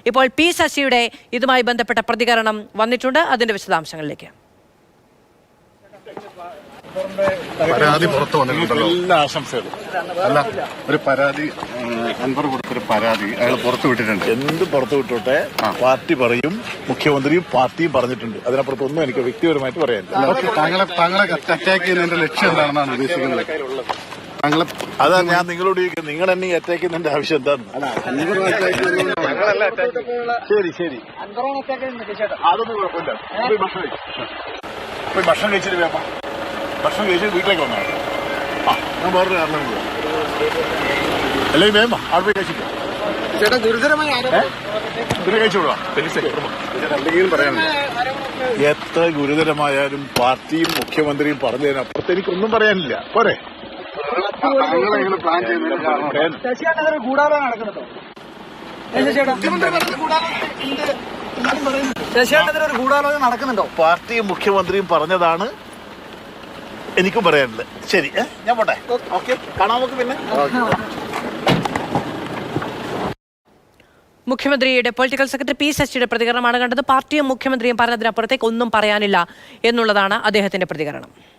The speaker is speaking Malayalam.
ഇപ്പോൾ പി ശശിയുടെ ഇതുമായി ബന്ധപ്പെട്ട പ്രതികരണം വന്നിട്ടുണ്ട്. അതിന്റെ വിശദാംശങ്ങളിലേക്ക്. പരാതി പുറത്തു വന്നിട്ടുണ്ടല്ലോ. എല്ലാ ആശംസകളും. അല്ല, ഒരു പരാതി അൻവർ കൊടുത്തൊരു പരാതി അയാൾ പുറത്തു വിട്ടിട്ടുണ്ട്. എന്ത് പുറത്തു വിട്ടോട്ടെ, പാർട്ടി പറയും, മുഖ്യമന്ത്രിയും പാർട്ടിയും പറഞ്ഞിട്ടുണ്ട്. അതിനപ്പുറത്തൊന്നും എനിക്ക് വ്യക്തിപരമായിട്ട് പറയാനില്ല. താങ്കളെ അറ്റാക്ക് ചെയ്യുന്നതിന്റെ ലക്ഷ്യം എന്താണെന്നാണ് ഉദ്ദേശിക്കുന്നത്? താങ്കളെ അതാ ഞാൻ നിങ്ങളോട് ചോദിക്കുന്നത്, നിങ്ങൾ എന്നെ അറ്റാക്ക് ചെയ്യുന്നതിന്റെ ആവശ്യം എന്താണ്? ശരി ശരി, അതൊന്നും കുഴപ്പമില്ല. പോയി ഭക്ഷണം കഴിച്ചിട്ട് വേണം. ഭക്ഷണം കഴിച്ചിട്ട് വീട്ടിലേക്ക് വന്നാൽ ഞാൻ വേറൊരു കാരണം കൂടെ അല്ലെങ്കിൽ വേമ അവിടെ പോയി കഴിച്ചിട്ട് ചേട്ടാ ഗുരുതരമായ പിന്നെ കഴിച്ചോളാം. എന്തെങ്കിലും പറയാനുണ്ടോ? എത്ര ഗുരുതരമായാലും പാർട്ടിയും മുഖ്യമന്ത്രിയും പറഞ്ഞതിനപ്പുറത്ത് എനിക്കൊന്നും പറയാനില്ല. പോരെ, പ്ലാൻ ചെയ്യുന്നത് ശശിയാണെന്നൊരു ഗൂഢാലോചന നടക്കുന്നുണ്ടോ? ശശിയാണെന്നൊരു ഒരു ഗൂഢാലോചന നടക്കുന്നുണ്ടോ? പാർട്ടിയും മുഖ്യമന്ത്രിയും പറഞ്ഞതാണ് എനിക്കും പറയാനില്ല. ശരി, ഞാൻ പോട്ടെ. ഓക്കെ, കാണാൻ നമുക്ക് പിന്നെ. മുഖ്യമന്ത്രിയുടെ പൊളിറ്റിക്കൽ സെക്രട്ടറി പി ശശിയുടെ പ്രതികരണമാണ് കണ്ടത്. പാർട്ടിയും മുഖ്യമന്ത്രിയും പറഞ്ഞതിനപ്പുറത്തേക്ക് ഒന്നും പറയാനില്ല എന്നുള്ളതാണ് അദ്ദേഹത്തിന്റെ പ്രതികരണം.